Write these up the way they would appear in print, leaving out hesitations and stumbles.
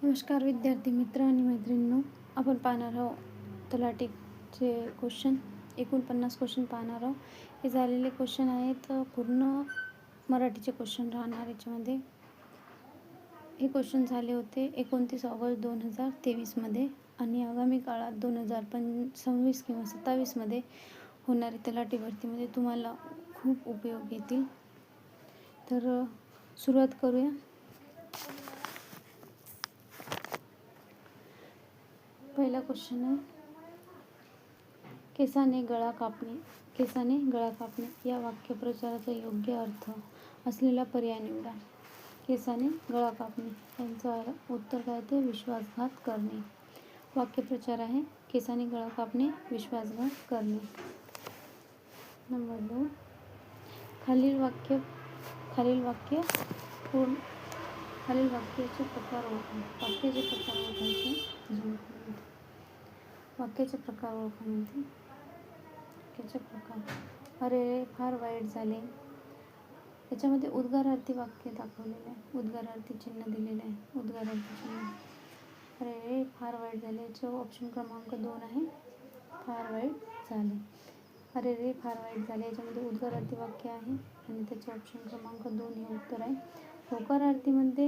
नमस्कार विद्यार्थी मित्र आणि मैत्रिणींनो, आपण पाहणार आहोत तलाठीचे क्वेश्चन. एकूण 50 क्वेश्चन पाहणार आहोत. हे झालेले क्वेश्चन आहेत, पूर्ण मराठीचे क्वेश्चन राहणार याच्यामध्ये. हे क्वेश्चन झाले होते 29 ऑगस्ट 2023 आणि आगामी काळात 2026 किंवा 27 होणारी तलाठी भरतीमध्ये तुम्हाला खूप उपयोग येतील. तर सुरुवात करूया. पहिला क्वेश्चन आहे, केसाने गळा कापणे या वाक्यप्रचाराचा योग्य अर्थ असलेला पर्याय निवडा. केसाने गळा कापणे यांचं उत्तर काय ते विश्वासघात करणे. वाक्यप्रचार आहे केसाने गळा कापणे, विश्वासघात करणे. नंबर 2, खालील वाक्याचे प्रकार ओळखा. वाक्याचे प्रकार ओळखा. अरे रे फार वाईट झाले. याच्यामध्ये उद्गारार्थी वाक्य दाखवलेलं आहे, उद्गारार्थी चिन्ह दिलेलं आहे. उद्गारार्थी चिन्ह अरे रे फार वाईट झाले याचं ऑप्शन क्रमांक 2 आहे, फार वाईट झाले. अरे रे फार वाईट झाले याच्यामध्ये उद्गारार्थी वाक्य आहे आणि त्याचं ऑप्शन क्रमांक 2 हे उत्तर आहे. होकारार्थीमध्ये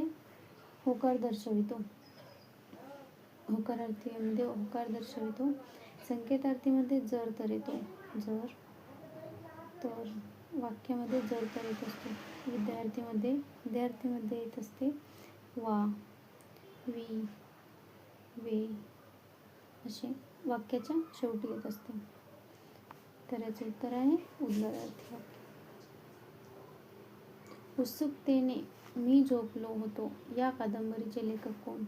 होकार दर्शवितो. संकेतार्थीमध्ये जर तर येतो. तर वाक्यामध्ये जर तर येत असतो. विद्यार्थीमध्ये येत असते वा, वी, वे असे वाक्याच्या शेवटी येत असते. तर याचे उत्तर आहे उद्गारार्थी वाक्य. उत्सुकतेने मी झोपलो होतो या कादंबरीचे लेखक कोण?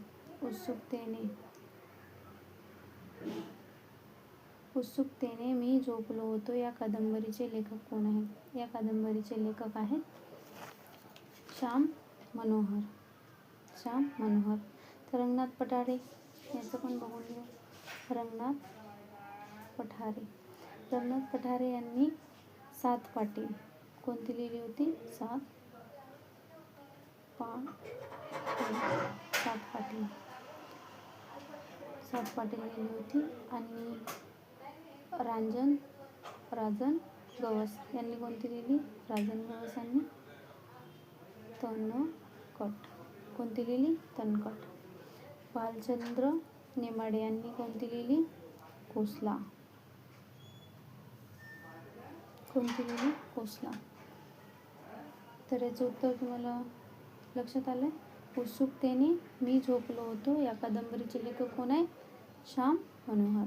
उत्सुकतेने मी झोपलो होतो या कादंबरीचे लेखक कोण आहे? या कादंबरीचे लेखक आहेत श्याम मनोहर. तर रंगनाथ पठारे याचं पण बघून घेऊ. रंगनाथ पठारे यांनी 7 पाटी कोणती लिहिली होती? 7 पाटी लिहिली होती. आणि राजन गवस यांनी कोणती लिहिली? राजन गवस यांनी तनकट. कोणती लिहिली? तनकट. भालचंद्र नेमाडे यांनी कोणती लिहिली? कोसला. कोणती लिहिली? कोसला. तर याचं उत्तर तुम्हाला लक्षात आलंय. उत्सुकतेने मी झोपलो होतो या कादंबरीचे लेखक कोण आहे? श्याम मनोहर.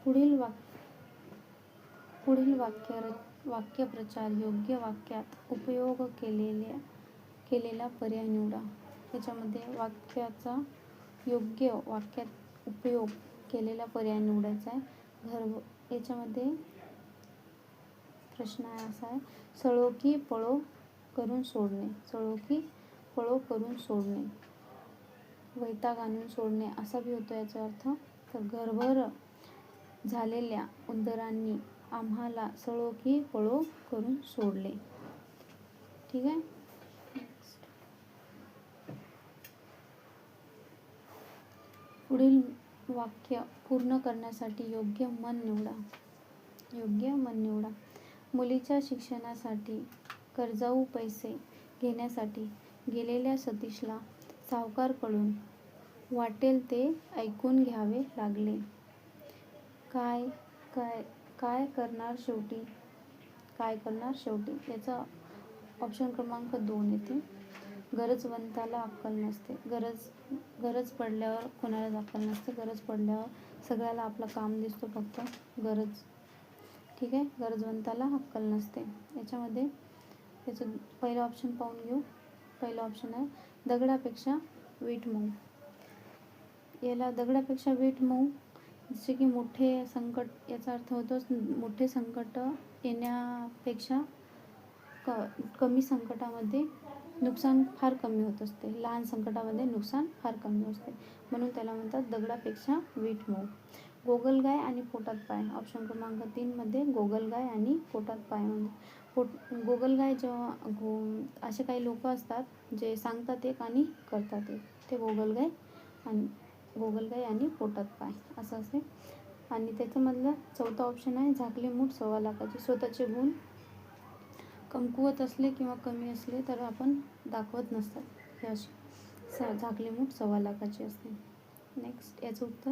पुढील वाक्यप्रचार योग्य वाक्यात उपयोग केलेला पर्याय निवडा. त्याच्यामध्ये वाक्याचा योग्य वाक्यात उपयोग केलेला पर्याय निवडायचा आहे. याच्यामध्ये प्रश्न असा आहे, सळो की पळो करून सोडणे. वैताग आणून सोडणे असा बी होतो याचा अर्थ. तर घरभर झालेल्या उंदरांनी आम्हाला सळो की पळो करून सोडले. ठीक आहे. पुढील वाक्य पूर्ण करण्यासाठी योग्य मन निवडा. मुलीच्या शिक्षणासाठी कर्जाऊ पैसे घेण्यासाठी गेलेल्या सतीशला सावकाराकडून वाटेल ते ऐकून घ्यावे लागले. काय करणार शेवटी? याचा ऑप्शन क्रमांक 2 येते. गरजवंताला अक्कल नसते. गरज पडल्यावर कोणालाच अक्कल नसते. गरज पडल्यावर सगळ्याला आपलं काम दिसतो, फक्त गरज. ठीक आहे. गरजवंताला अक्कल नसते. याच्यामध्ये याचं पहिलं ऑप्शन पाहून घेऊ. पहिलं ऑप्शन आहे दगडापेक्षा वीट मऊ. याला दगडापेक्षा वीट मऊ जसे की मोठे संकट, याचा अर्थ होतो मोठे संकट येण्यापेक्षा कमी संकटामध्ये नुकसान फार कमी होत असते. लहान संकटामध्ये नुकसान फार कमी असते, म्हणून त्याला म्हणतात दगडापेक्षा वीट मऊ. गोगलगाय आणि पोटात पाय. ऑप्शन क्रमांक 3 मध्ये गोगलगाय आणि पोटात पाय. म्हणजे गोगलगाय जेव्हा असे काही लोक असतात जे सांगतात एक आणि करतात एक, ते गोगलगाय आणि पोटात पाय असं असते. आणि त्याच्यामधला चौथा ऑप्शन आहे झाकली मूठ 1.25 लाखाची. स्वतःचे गुण कमकुवत असले किंवा कमी असले तर आपण दाखवत नसतात, हे अशी झाकली मूठ 1.25 लाखाची असते. नेक्स्ट याचं उत्तर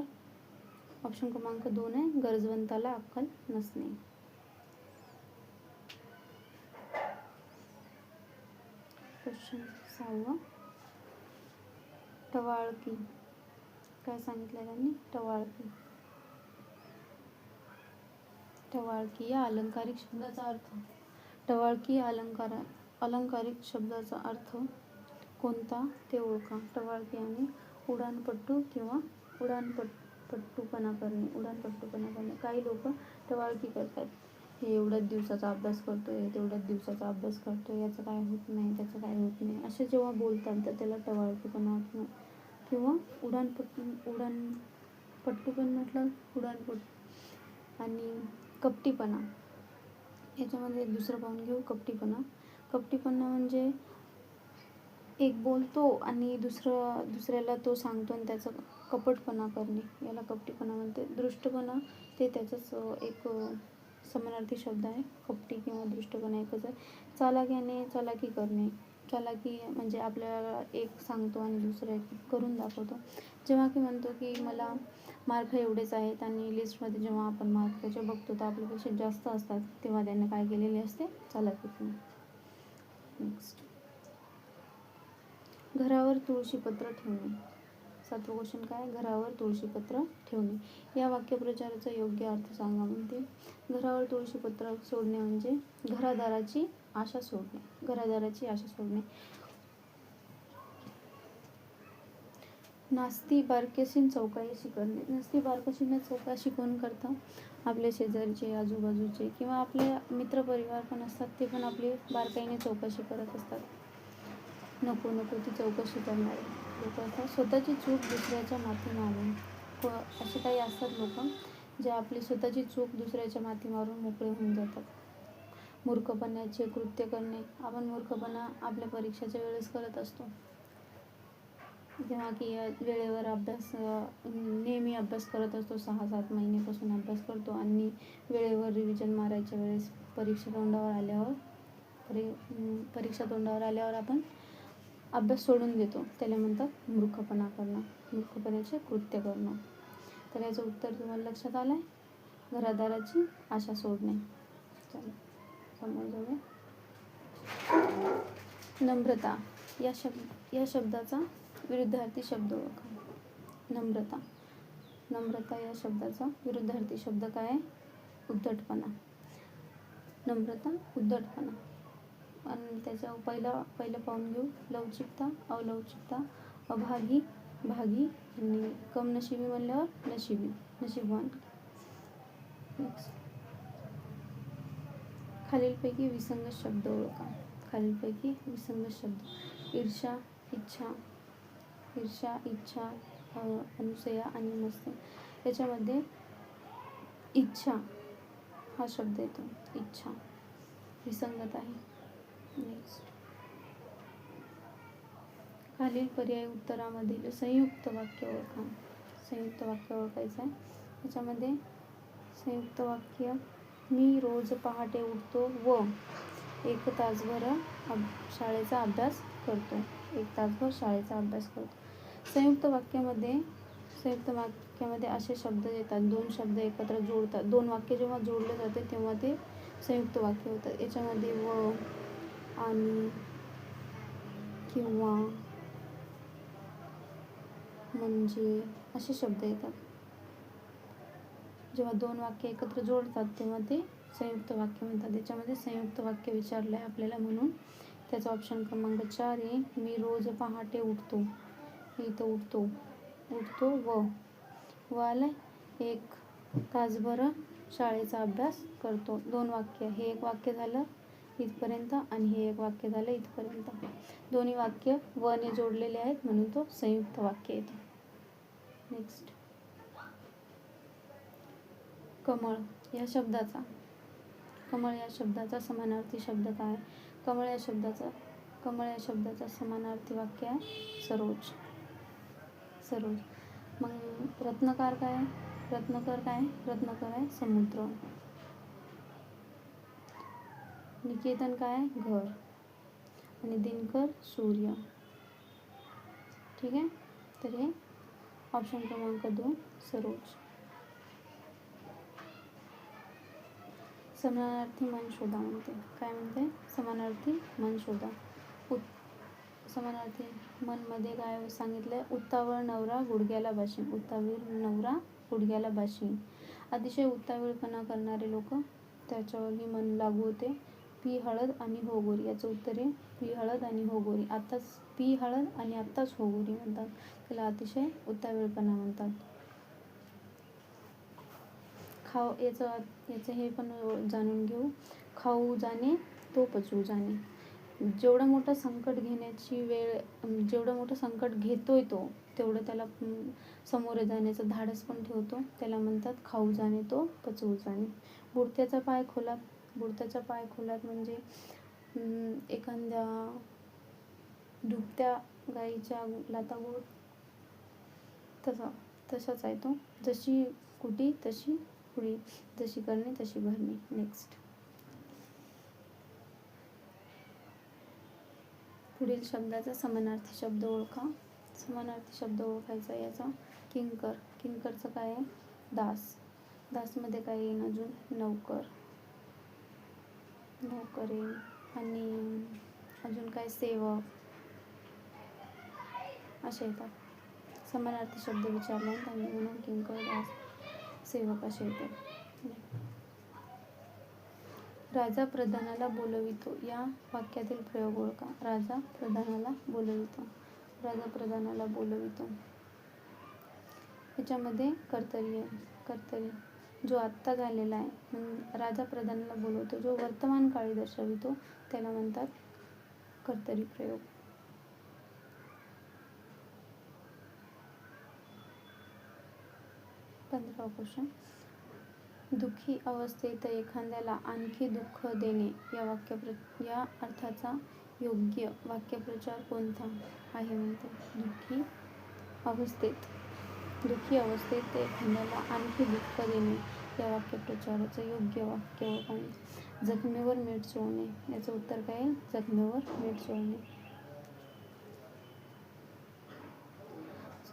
ऑप्शन क्रमांक 2 आहे गरजवंताला अक्कल नसणे. क्वेश्चन 6. टवाळकी काय सांगितलं त्यांनी? टवाळकी या अलंकारिक शब्दाचा अर्थ. टवाळकी या अलंकारिक शब्दाचा अर्थ कोणता ते ओळखा. टवाळकी आणि उडाणपट्टू किंवा उडाणपट्टूपणा करणे. काही लोक टवाळकी करतात. हे एवढ्याच दिवसाचा अभ्यास करतोय, तेवढ्याच दिवसाचा अभ्यास करतोय, याचं काय होत नाही, त्याचं काय होत नाही, असे जेव्हा बोलतात तर त्याला टवाळकीपणा किंवा उडाणपट्टूपणा म्हटलं, उडाणपट्टू. आणि कपटीपणा, याच्यामध्ये एक दुसरं पाहून घेऊ. कपटीपणा म्हणजे एक बोलतो आणि दुसऱ्याला तो सांगतो आणि त्याचं कपटपणा करणे, याला कपटीपणा म्हणते. दृष्टपणा ते त्याचंच एक समानार्थी शब्द आहे. कपटी किंवा दृष्टपणा एकच आहे. चालाकी करणे. चालाकी म्हणजे आपल्याला एक सांगतो आणि दुसरं करून दाखवतो. जेव्हा की म्हणतो की मला मार्क एवढेच आहेत आणि लिस्टमध्ये जेव्हा आपण मार्क त्याचे बघतो तर आपल्यापेक्षा जास्त असतात, तेव्हा त्याने काय केलेले असते? चालाकी करणे. नेक्स्ट घरावर तुळशीपत्र ठेवणे. 7वा क्वेश्चन काय? घरावर तुळशीपत्र ठेवणे. या वाक्यप्रचाराचा योग्य अर्थ सांगा म्हणते. घरावर तुळशीपत्र सोडणे म्हणजे घरादाराची आशा सोडणे. नास्ती बारकेसीन चौकशी करणे. नास्ती बारकेसीन चौकशी कोण करतं? आपले शेजारचे, आजूबाजूचे किंवा आपले मित्रपरिवार पण असतात, ते पण आपली बारकाईने चौकशी करत असतात. नको ती चौकशी करणारे लोक असतात. स्वतःची चूक दुसऱ्याच्या माथी मारून, असे काही असतात लोक जे आपली स्वतःची चूक दुसऱ्याच्या माथी मारून मोकळे होऊन जातात. मूर्खपणाचे कृत्य करणे. आपण मूर्खपणा आपल्या परीक्षेच्या वेळेस करत असतो, जेव्हा की वेळेवर नेहमी अभ्यास करत असतो. 6-7 महिन्यापासून अभ्यास करतो आणि वेळेवर रिव्हिजन मारायच्या वेळेस परीक्षा तोंडावर आल्यावर आपण अभ्यास सोडून देतो, त्याला म्हणतात मूर्खपणा करणं, मूर्खपणाचे कृत्य करणं. तर याचं उत्तर तुम्हाला लक्षात आलं आहे? घरादाराची आशा सोडणे. चला समोर जाऊया. नम्रता या शब्दाचा विरुद्धार्थी शब्द ओळखा. नम्रता या शब्दाचा विरुद्धार्थी शब्द काय आहे? उद्धटपणा. नम्रता उद्धटपणा. आणि त्याच्या पहिलं पाहून घेऊ. लवचिकता, अवलवचिकता, अभागी, भागी आणि कमनशिबी म्हणल्यावर नशीबवान. नेक्स्ट खालीलपैकी विसंगत शब्द ओळखा. ईर्ष्या, इच्छा, अनुसया आणि मत्स्य. याच्यामध्ये इच्छा हा शब्द येतो. इच्छा विसंगत आहे. नेक्स्ट खालील पर्यायी उत्तरामधील संयुक्त वाक्य ओळखा. संयुक्त वाक्य ओळखायचं आहे. याच्यामध्ये संयुक्त वाक्य मी रोज पहाटे उठतो व 1 तासभर शाळेचा अभ्यास करतो. संयुक्त वाक्यामध्ये असे शब्द येतात, 2 शब्द एकत्र जोडतात. 2 वाक्य जेव्हा जोडले जाते तेव्हा ते संयुक्त वाक्य होतात. याच्यामध्ये व, आणि, किंवा, म्हणजे असे शब्द येतात. जेव्हा 2 वाक्य एकत्र जोडतात तेव्हा ते संयुक्त वाक्य म्हणतात. याच्यामध्ये संयुक्त वाक्य विचारलं आहे आपल्याला, म्हणून त्याचा ऑप्शन क्रमांक 4 आहे. मी रोज पहाटे उठतो. इथं उठतो व आलं. 1 तासभर शाळेचा अभ्यास करतो. 2 वाक्य. हे एक वाक्य झालं इथपर्यंत आणि हे एक वाक्य झालं इथपर्यंत. दोन्ही वाक्य व ने जोडलेले आहेत म्हणून तो संयुक्त वाक्य येतो. नेक्स्ट कमळ या शब्दाचा कमळ या शब्दाचा समानार्थी शब्द काय? कमळ या शब्दाचा समानार्थी वाक्य आहे सरोज. सरोज. मग रत्नकार काय? रत्नकर आहे समुद्र. निकेतन काय? घर. आणि दिनकर सूर्य. ठीक आहे. तर हे ऑप्शन क्रमांक 2 सरोज. समानार्थी मन शोधा म्हणते. काय म्हणते? समानार्थी मन शोधा. समानार्थी मन मध्ये काय सांगितलंय? उत्तावळ नवरा गुडघ्याला बाशिंग. उत्तावीर नवरा गुडघ्याला बाशिंग. अतिशय उत्तावीळपणा करणारे लोक त्याच्यावर ही मन लागू होते. पी हळद आणि हो गोरी. याचं उत्तर आहे पी हळद आणि हो गोरी. आत्ताच पी हळद आणि आत्ताच हो गोरी म्हणतात. त्याला अतिशय उत्तावीळपणा म्हणतात. याचं हे पण जाणून घेऊ. खाऊ जाणे तो पचवू जाणे. जेवढं मोठं संकट घेण्याची वेळ, जेवढं मोठं संकट घेतोय तो, तेवढं त्याला सामोरे जाण्याचं धाडस पण ठेवतो. त्याला म्हणतात खाऊ जाणे तो पचवू जाणे. बुडत्याचा पाय खोलात. बुडत्याचा पाय खोलात म्हणजे एखाद्या डुबत्या गाईच्या लाथाबूड तसाच आहे तो. जशी कुटी तशी पुडी, जशी करणे तशी भरणे. नेक्स्ट. पुढील शब्दाचा समानार्थी शब्द ओळखा. समानार्थी शब्द ओळखायचा याचा. किंकर. किंकरचं काय आहे? दास. दासमध्ये काय येईल अजून? नौकर. नौकर येईल. आणि अजून काय? सेवक. असे येतात. समानार्थी शब्द विचारले त्यांनी म्हणून किंकर, दास, सेवक असे येतात. राजा प्रधानाला बोलवितो या वाक्यातील प्रयोग ओळखा. राजा प्रधानाला बोलवितो. राजा प्रधानाला बोलवितो. याच्यामध्ये कर्तरी आहे. कर्तरी जो आत्ता झालेला आहे. राजा प्रधानाला बोलवतो जो वर्तमान काळी दर्शवितो त्याला म्हणतात कर्तरी प्रयोग. पंधरावा क्वेश्चन. दुःखी अवस्थेत एखाद्याला आणखी दुःख देणे या अर्थाचा योग्य वाक्यप्रचार कोणता आहे म्हणते. दुःखी अवस्थेत एखाद्याला आणखी दुःख देणे या वाक्यप्रचाराचं योग्य वाक्य कोणते? जखमेवर मीठ चोळणे. याचं उत्तर काय आहे? जखमेवर मीठ चोळणे.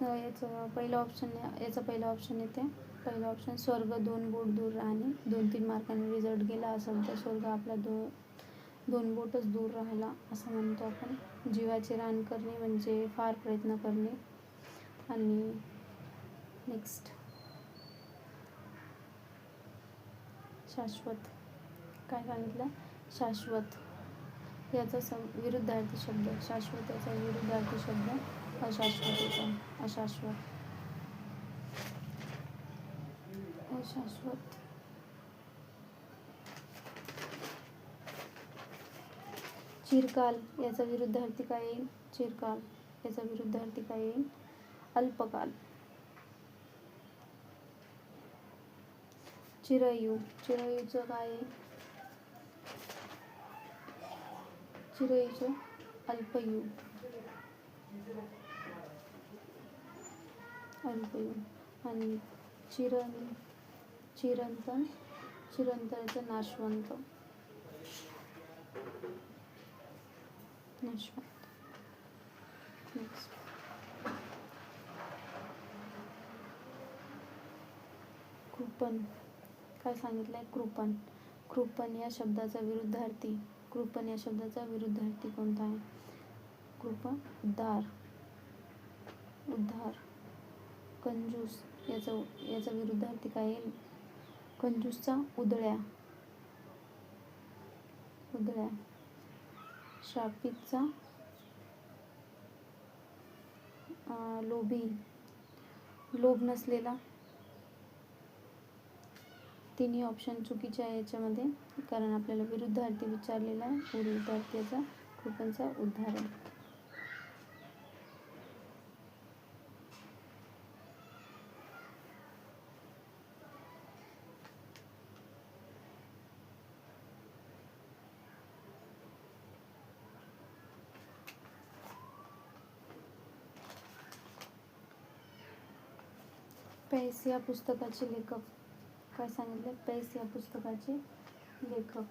याचा पहिला ऑप्शन येते. पहिला ऑप्शन स्वर्ग 2 बोट दूर राहणे. 2-3 मार्कांनी रिझल्ट गेला असेल तर स्वर्ग आपला 2 बोटच दूर राहिला असं म्हणतो आपण. जीवाचे रान करणे म्हणजे फार प्रयत्न करणे. आणि नेक्स्ट शाश्वत. काय सांगितलं? शाश्वत. याचा विरुद्धार्थी शब्द. शाश्वत याचा विरुद्धार्थी शब्द अशाश्वत येतो. अशाश्वत. अशाश्वत. चिरकाल याचा विरुद्धार्थी काय येईल? चिरकाल याचा विरुद्धार्थी काय येईल? अल्पकाल. चिरयू. चिरयूचं काय आहे? चिरयूचं अल्पयू. अल्पयू. आणि चिरंतन. चिरंतनाचं नाशवंत. नाशवंत. नेक्स्ट. कृपण. काय सांगितलंय? कृपण. कृपण या शब्दाचा विरुद्धार्थी. कृपण या शब्दाचा विरुद्धार्थी कोणता आहे? कृपण उद्धार. उद्धार. कंजूस याचा विरुद्धार्थी काय येईल? कंजूसचा उधळ्या. उधळ्या. शापितचा लोभी. लोभ नसलेला. तिन्ही ऑप्शन चुकीचे आहे याच्यामध्ये, कारण आपल्याला विरुद्धार्थी विचारलेला आहे. विरुद्धार्थी याचा कृपणचा उद्धार आहे. पैस या पुस्तकाचे लेखक काय सांगितलं? पैस या पुस्तकाचे लेखक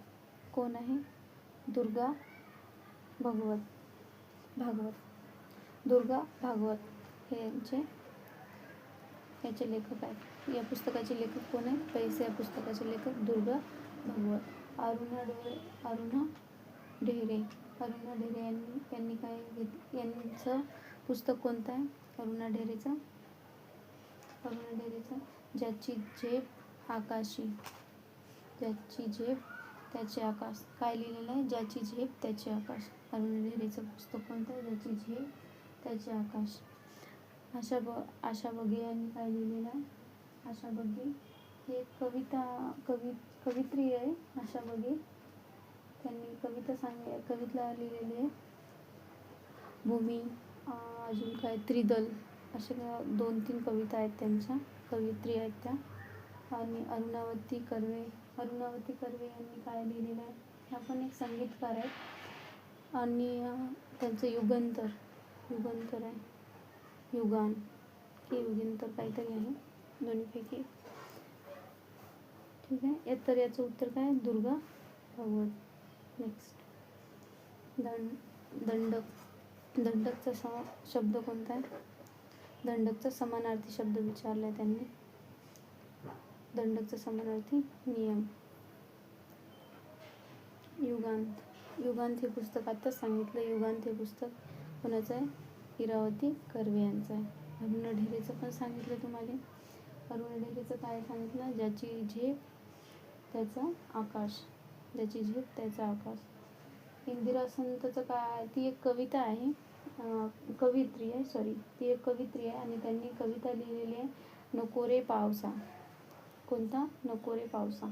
कोण आहे? दुर्गा भागवत. दुर्गा भागवत हे याचे लेखक आहेत. या पुस्तकाचे लेखक कोण आहे? पैस या पुस्तकाचे लेखक दुर्गा भागवत. अरुणा ढेरे यांनी काय यांचं पुस्तक कोणतं आहे? अरुणा ढेरेचं ज्याची झेप आकाशी. ज्याची झेप त्याचे आकाश. काय लिहिलेलं आहे? ज्याची झेप त्याचे आकाश. अरुणा ढेरेचं पुस्तक कोणतं आहे? ज्याची झेप त्याचे आकाश. आशा बगे यांनी काय लिहिलेलं आहे? आशा बगे ही एक कवित्री आहे. आशा बगे त्यांनी कविता लिहिलेली आहे. भूमी, अजून काय त्रिदल, असे 2-3 कविता आहेत त्यांच्या. कवित्री आहेत त्या. आणि अरुणावती कर्वे यांनी काय लिहिलेलं आहे? ह्या पण एक संगीतकार आहेत. आणि त्यांचं युगंतर आहे. युगान की युगंतर काहीतरी आहे, दोन्हीपैकी. ठीक आहे. तर याचं उत्तर काय? दुर्गा भागवत. नेक्स्ट, दंडकचा शब्द कोणता आहे? दंडकचा समानार्थी शब्द विचारलाय त्यांनी. दंडकचा समानार्थी नियम. युगांत हे पुस्तक आताच सांगितलं. युगांत हे पुस्तक कोणाचं आहे? इरावती कर्वे यांचं आहे. अरुणा ढेरेचं पण सांगितलं तुम्हाला. अरुणा ढेरेचं काय सांगितलं? ज्याची झेप त्याचा आकाश. ज्याची झेप त्याचा आकाश. इंदिरा संतचं काय? ती एक कविता आहे, कवित्री आहे. ती एक कवित्री आहे आणि त्यांनी कविता लिहिलेली आहे, नको रे पावसा. कोणता? नको रे पावसा.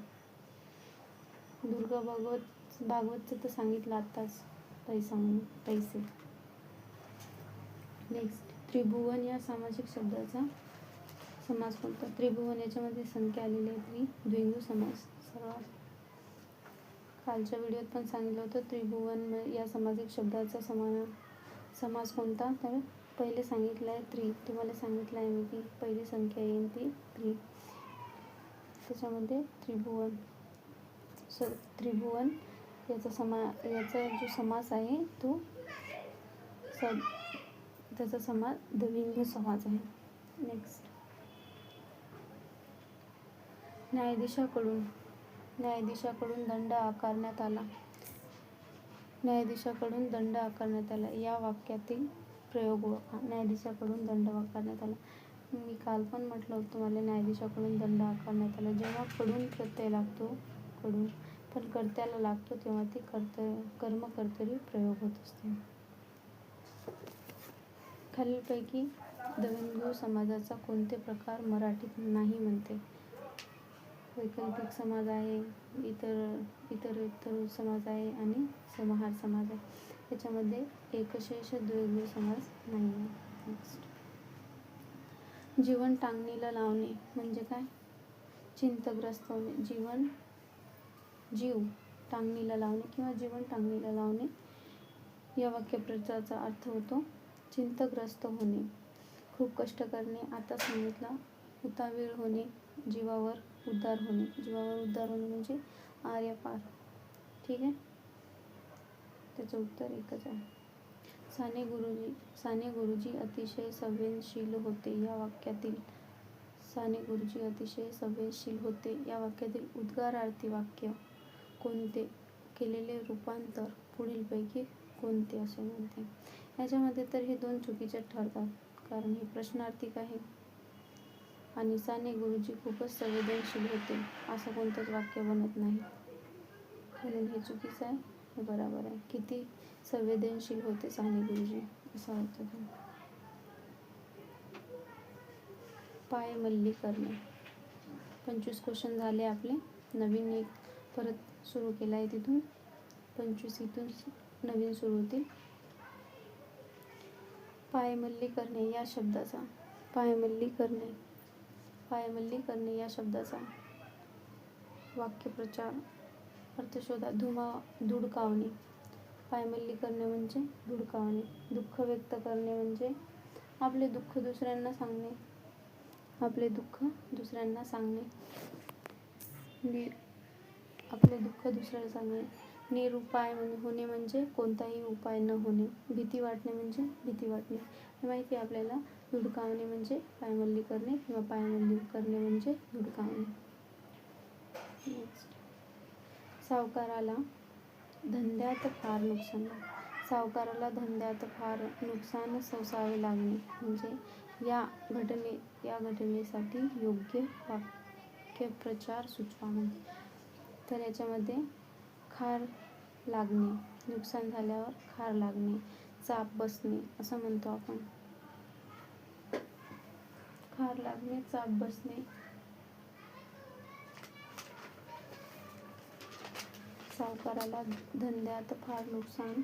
दुर्गा भागवतचं तर सांगितलं आत्ताच, पैसे. नेक्स्ट, त्रिभुवन या सामासिक शब्दाचा समास कोणता? त्रिभुवन याच्यामध्ये संख्या आलेली आहे द्विंदू समास. सर्वात कालच्या व्हिडिओत पण सांगितलं होतं त्रिभुवन या सामासिक शब्दाचा समास कोणता? तर पहिले सांगितलं आहे त्रि. तुम्हाला सांगितलं आहे मी की पहिली संख्या येईल ती त्रि. त्याच्यामध्ये त्रिभुवन याचा जो समास आहे तो त्याचा समास द्विंदू समास आहे. नेक्स्ट, न्यायाधीशाकडून दंड आकारण्यात आला. न्यायाधीशाकडून दंड आकारण्यात आला या वाक्यातील प्रयोग ओळखा. न्यायाधीशाकडून दंड आकारण्यात आला. मी काल पण म्हटलं होतं तुम्हाला, न्यायाधीशाकडून दंड आकारण्यात आला. जेव्हा कडून प्रत्यय लागतो, पण कर्त्याला लागतो तेव्हा ती कर्मकर्तरी प्रयोग होत असते. खालीलपैकी द्वंद्व समाजाचा कोणते प्रकार मराठीत नाही म्हणते? वैकल्पिक समाज आहे, इतर समाज आहे आणि समाहार समाज आहे. त्याच्यामध्ये एकशेष द्वंद्व समाज नाही आहे. नेक्स्ट, जीवन टांगणीला लावणे म्हणजे काय? चिंताग्रस्त होणे. जीव टांगणीला लावणे किंवा जीवन टांगणीला लावणे या वाक्यप्रचाराचा अर्थ होतो चिंताग्रस्त होणे, खूप कष्ट करणे. आता सांगितलं, उतावीळ होणे, जीवावर उद्धार होणे म्हणजे आर्यपार. ठीक आहे. त्याचं उत्तर एकच आहे. साने गुरुजी अतिशय संवेदनशील होते या वाक्यातील उद्गारार्थी वाक्य कोणते? केलेले रूपांतर पुढीलपैकी कोणते असे म्हणते? याच्यामध्ये तर हे 2 चुकीचे ठरतात, कारण हे प्रश्नार्थक आहे आणि साने गुरुजी खूपच संवेदनशील होते असं कोणतंच वाक्य बनत नाही, म्हणून हे चुकीचं आहे. हे बरोबर आहे. किती संवेदनशील होते साने गुरुजी असं होतं ते. पायमल्ली करणे. 25 क्वेश्चन झाले आपले. नवीन एक परत सुरू केला आहे तिथून. 25 इथून नवीन सुरू होतील. पायमल्ली करणे या शब्दाचा वाक्यप्रचार अर्थ शोधा. धुडकावणे. पायमल्ली करणे म्हणजे धुडकावणे. दुःख व्यक्त करणे म्हणजे आपले दुःख दुसऱ्यांना सांगणे. आपले दुःख दुसऱ्यांना सांगणे. आपले दुःख दुसऱ्याला सांगणे. निरुपाय होणे म्हणजे कोणताही उपाय न होणे. भीती वाटणे म्हणजे भीती वाटणे. हे माहिती आहे आपल्याला. धुडकावणे म्हणजे पायमल्ली करणे किंवा पायमल्ली करणे म्हणजे धुडकावणे. नेक्स्ट, सावकाराला धंद्यात फार नुकसान. सावकाराला धंद्यात फार नुकसान सोसावे लागणे म्हणजे या घटनेसाठी योग्य वाक्यप्रचार सुचवा. तर याच्यामध्ये खार लागणे, नुकसान झाल्यावर खार लागणे, चाप बसणे असं म्हणतो आपण. खार लागणे, चाप बसणे. सावकाराला धंद्यात फार नुकसान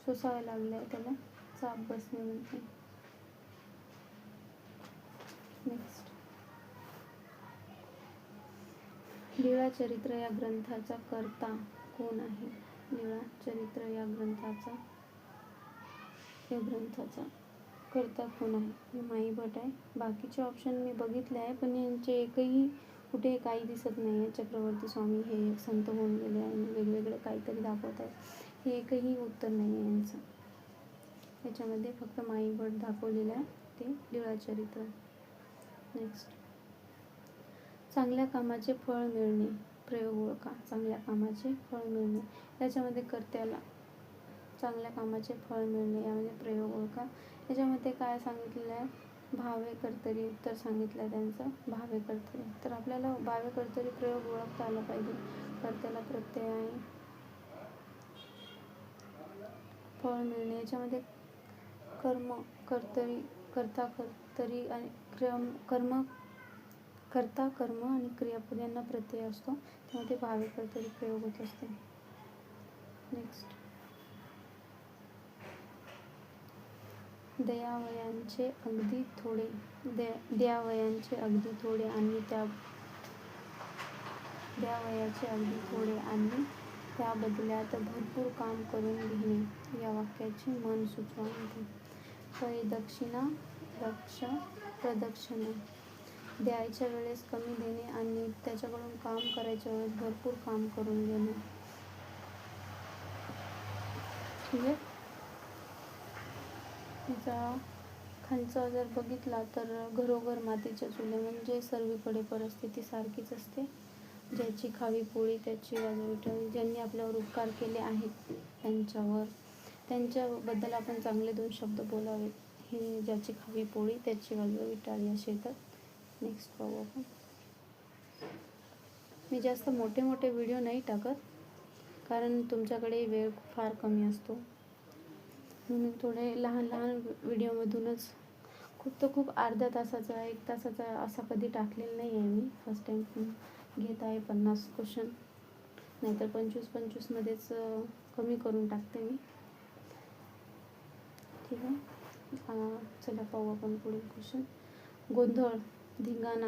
सोसावे लागले त्याला चाप बसणे म्हणते. नेक्स्ट, लीळा चरित्र या ग्रंथाचा कर्ता कोण आहे? लीळा चरित्र या ग्रंथाचा कर्ता कोण आहे? माई भट आहे. बाकीचे ऑप्शन मी बघितले आहे पण यांचे एकही कुठे काही दिसत नाही आहे. चक्रवर्ती स्वामी हे संत होऊन गेले आणि वेगवेगळे काहीतरी दाखवत आहे. हे एकही उत्तर नाही आहे यांचं. याच्यामध्ये फक्त माई भट दाखवलेलं आहे ते लीळा चरित्र. नेक्स्ट, चांगल्या कामाचे फळ मिळणे. प्रयोग ओळखा. चांगल्या कामाचे फळ मिळणे. याच्यामध्ये कर्त्याला चांगल्या कामाचे फळ मिळणे यामध्ये प्रयोग ओळखा. याच्यामध्ये काय सांगितलेलं आहे? भावे कर्तरी उत्तर सांगितलं आहे त्यांचं. भावे कर्तरी. तर आपल्याला भावे कर्तरी प्रयोग ओळखता आला पाहिजे. कर्त्याला प्रत्यय आहे. फळ मिळणे याच्यामध्ये कर्म कर्तरी कर्ता कर्तरी आणि कर्ता कर्म आणि क्रियापद यांना प्रत्यय असतो तेव्हा ते भावे कर्तरी प्रयोग होत असते. नेक्स्ट, द्यावयाचे अगदी थोडे. द्यावयाचे अगदी थोडे आणि द्यावयाचे अगदी थोडे आणि त्या बदल्यात भरपूर काम करून घेणे या वाक्याचे मन सुचवा म्हणते. परिदक्षिणा रक्ष प्रदक्षिणा. द्यायच्या वेळेस कमी देणे आणि त्याच्याकडून काम करायच्या वेळेस भरपूर काम करून घेणे. ठीक आहे. याचा खालचा जर बघितला तर घरोघर मातीच्या चुले म्हणजे सर्वीकडे परिस्थिती सारखीच असते. ज्याची खावी पोळी त्याची वाजवी विटाळी. ज्यांनी आपल्यावर उपकार केले आहेत त्यांच्याबद्दल आपण चांगले 2 शब्द बोलावेत. हे ज्याची खावी पोळी त्याची वाजवी विटाळी असे येतात. नेक्स्ट पाहू आपण. मी जास्त मोठे व्हिडिओ नाही टाकत कारण तुमच्याकडे वेळ फार कमी असतो म्हणून थोडे लहान व्हिडिओमधूनच खूप अर्ध्या तासाचा 1 तासाचा असा कधी टाकलेला नाही आहे. मी फर्स्ट टाइम घेत आहे 50 क्वेश्चन, नाहीतर 25 मध्येच कमी करून टाकते मी. ठीक आहे. चला पाहू आपण पुढील क्वेश्चन. गोंधळ धिंगाणा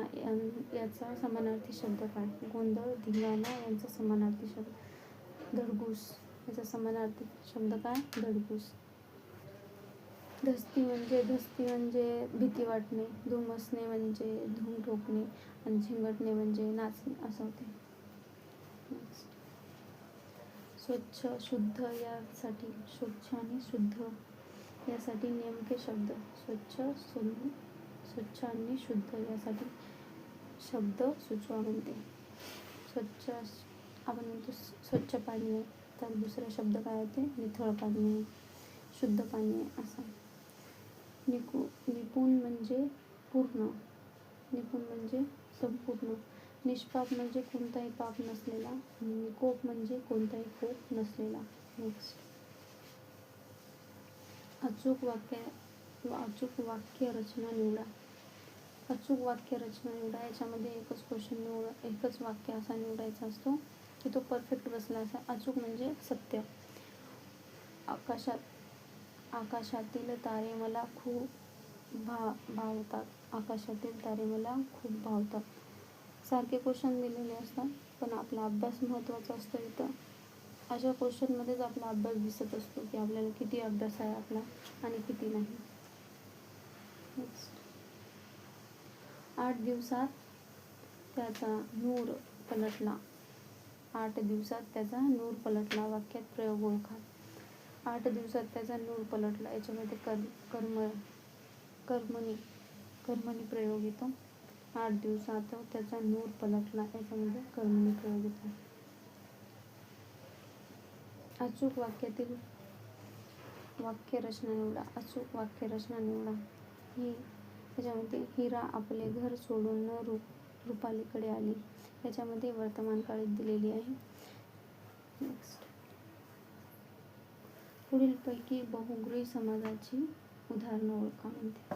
याचा समानार्थी शब्द काय? गोंधळ धिंगाणा यांचा समानार्थी शब्द धडगूस. याचा समानार्थी शब्द काय? धडगूस. धस्ती म्हणजे भीती वाटणे. धुमसणे म्हणजे धूम ठोकणे आणि झिंगटणे म्हणजे नाचणे असं होते. स्वच्छ शुद्ध यासाठी स्वच्छ आणि शुद्ध यासाठी नेमके शब्द. स्वच्छ आणि शुद्ध यासाठी शब्द सुचवा म्हणते. स्वच्छ आपण म्हणतो स्वच्छ पाणी आहे तर दुसरा शब्द काय होते? नितळ पाणी आहे, शुद्ध पाणी आहे असं. निपुण म्हणजे पूर्ण. निपुण म्हणजे संपूर्ण. निष्पाप म्हणजे कोणताही पाप नसलेला. निकोप म्हणजे कोणताही कोप नसलेला. नेक्स्ट, अचूक वाक्य रचना निवडा. अचूक वाक्य रचना निवडा. याच्यामध्ये एकच वाक्य असा निवडायचा असतो की तो परफेक्ट बसला असा. अचूक म्हणजे सत्य. आकाशातील तारे मला खूप भावतात. आकाशातील तारे मला खूप भावतात. सारखे क्वेश्चन दिलेले असतात पण आपला अभ्यास महत्त्वाचा असतो. इथं अशा क्वेश्चनमध्येच आपला अभ्यास दिसत असतो की आपल्याला किती अभ्यास आहे आपला आणि किती नाही. नेक्स्ट, 8 दिवसात त्याचा नूर पलटला. 8 दिवसात त्याचा नूर पलटला. वाक्यात प्रयोग ओळखा. 8 दिवसात त्याचा नूर पलटला. याच्यामध्ये कर्मणी प्रयोग येतो. 8 दिवसात त्याचा नूर पलटला. याच्यामध्ये कर्मणी प्रयोग येतो. अचूक वाक्यातील वाक्यरचना निवडा. अचूक वाक्यरचना निवडा. त्याच्यामध्ये हिरा आपले घर सोडून रुपालीकडे आली. याच्यामध्ये वर्तमान काळात दिलेली आहे. नेक्स्ट, पुढीलपैकी बहुब्रूही समाजाची उदाहरणं ओळखा म्हणते.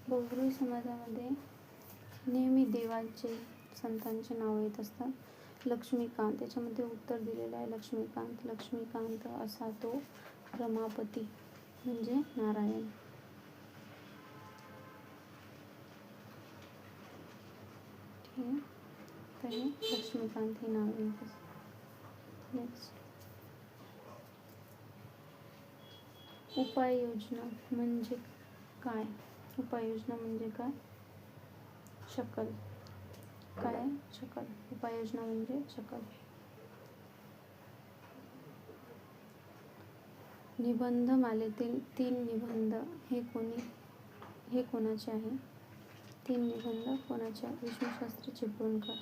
बहुब्रूही समाजामध्ये नेहमी देवांचे, संतांचे नाव येत असतात. लक्ष्मीकांत, याच्यामध्ये उत्तर दिलेलं आहे. लक्ष्मीकांत असा तो रमापती म्हणजे नारायण. ठीक आहे, तर हे लक्ष्मीकांत हे नाव येत असतं. नेक्स्ट, उपाययोजना म्हणजे काय? उपाययोजना म्हणजे काय? शकल. काय? शकल. उपाययोजना म्हणजे शकल. निबंध मालेतील 3 निबंध हे कोणाचे आहे? 3 निबंध कोणाचे? विष्णूशास्त्री चिपळूणकर.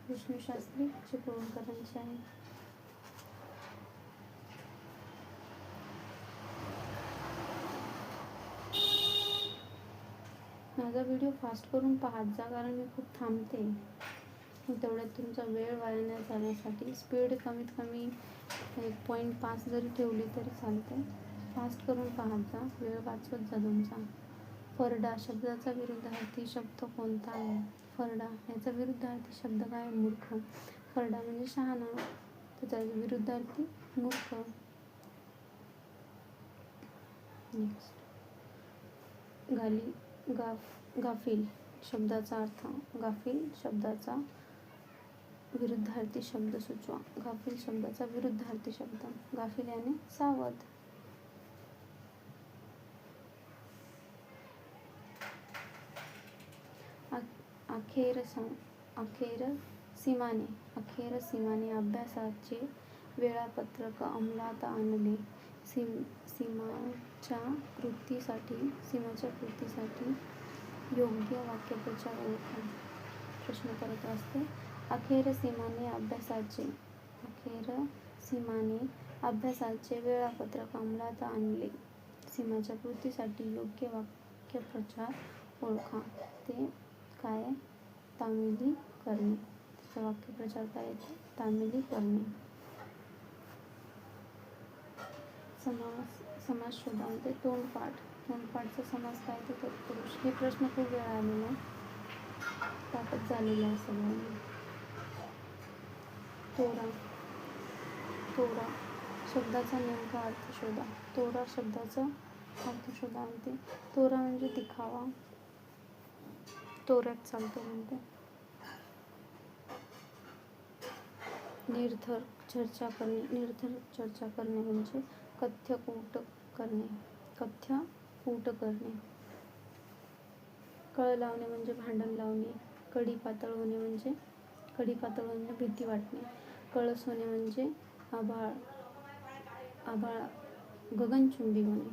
विष्णूशास्त्री चिपळूणकरांचे आहे. माझा व्हिडिओ फास्ट करून पाहत जा, कारण मी खूप थांबते. तेवढ्यात तुमचा वेळ वाया न जाण्यासाठी स्पीड कमीत कमी 1.5 जरी ठेवली तरी चालते. फास्ट करून पाहत जा, वेळ वाचवत जा तुमचा. फरडा शब्दाचा विरुद्धार्थी शब्द कोणता आहे? फरडा याचा विरुद्धार्थी शब्द काय? मूर्ख. फरडा म्हणजे शहाणा, त्याचा विरुद्धार्थी मूर्ख. नेक्स्ट, गाफील शब्दाचा अर्थ. गाफील शब्दाचा विरुद्धार्थी शब्द सुचवा. गाफील शब्दाचा विरुद्धार्थी शब्द. गाफील याने सावध. अखेर सीमाने अभ्यासाचे वेळापत्रक अंमलात आणले. सीमाच्या कृतीसाठी योग्य वाक्यप्रचार ओळखा. प्रश्न करत असते. अखेर सीमाने अभ्यासाचे वेळापत्रक अंमलात आणले. सीमाच्या कृतीसाठी योग्य वाक्यप्रचार ओळखा. ते काय? तामिली करणे. त्याचा वाक्यप्रचार काय येतो? तामिली करणे. समास शोधा म्हणजे तोंडपाठचा समास काय? ते तत्पुरुष. हे प्रश्न खूप वेळा आलेला आहे, ताकद झालेला आहे सगळ्यांना. तोरा शब्दाचा नेमका अर्थ शोधा. तोरा शब्दाचा अर्थ शोधा म्हणते. तोरा म्हणजे दिखावा, तोऱ्यात चालतो म्हणते. निरर्थक चर्चा करणे म्हणजे कथ्यकूट करणे. कळ लावणे म्हणजे भांडण लावणे. कढी पातळ होणे भीती वाटणे. कळस होणे म्हणजे आभाळ गगनचुंबी होणे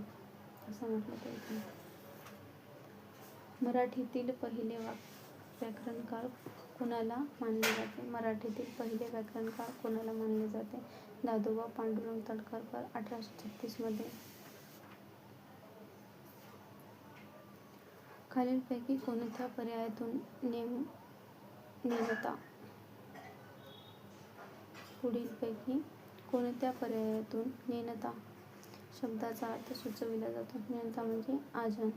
असं म्हटलं पाहिजे. मराठीतील पहिले व्याकरणकार कोणाला मानले जाते? मराठीतील पहिले व्याकरणकार कोणाला मानले जाते? दादोबा पांडुरंग तळखरकर 1836 मध्ये. खालीलपैकी कोणत्या पर्यायातून नेमता? पुढीलपैकी कोणत्या पर्यायातून नेणता शब्दाचा अर्थ सुचविला जातो? नेणता म्हणजे आजन.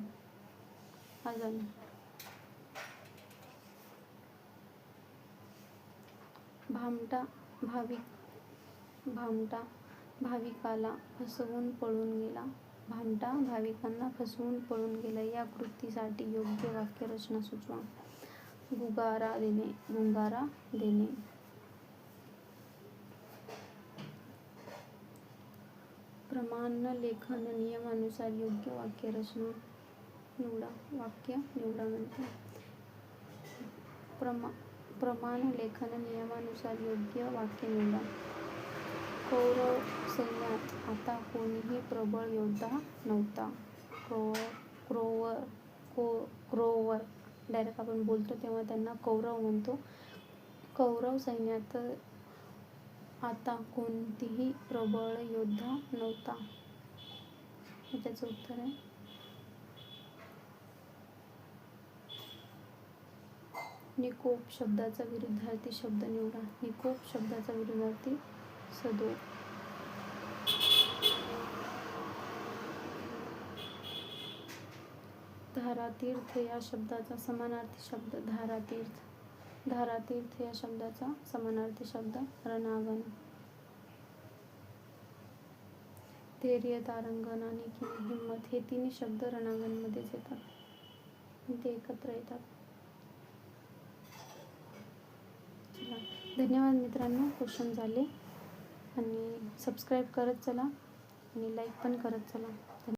भामटा भाविकाला फसवून पळून गेला. भामटा भाविकांना फसवून पळून गेला. या कृतीसाठी योग्य वाक्यरचना सुचवा. गुंगारा देणे. प्रमाण लेखन नियमानुसार योग्य वाक्यरचना. निवडा, वाक्य निवडा म्हणते. प्रमाण लेखन नियमानुसार योग्य वाक्य निवडा. कौरव सैन्यात आता कोणीही प्रबळ योद्धा नव्हता. क्रोवर डायरेक्ट आपण बोलतो तेव्हा त्यांना कौरव म्हणतो. कौरव सैन्यात आता कोणतीही प्रबळ योद्धा नव्हता. हे त्याचं उत्तर आहे. निकोप शब्दाचा विरुद्धार्थी शब्द निवडा. निकोप शब्दाचा विरुद्धार्थी सदोष. धारातीर्थ या शब्दाचा समानार्थी शब्द धारातीर्थ. धारातीर्थ या शब्दाचा समानार्थी शब्द रणांगण. धैर्य, तारांगण आणि हिंमत हे तिन्ही शब्द रणांगणमध्येच येतात. ते एकत्र येतात. चला, धन्यवाद मित्रांनो. क्वेश्चन झाले आणि सबस्क्राईब करत चला आणि लाईक पण करत चला.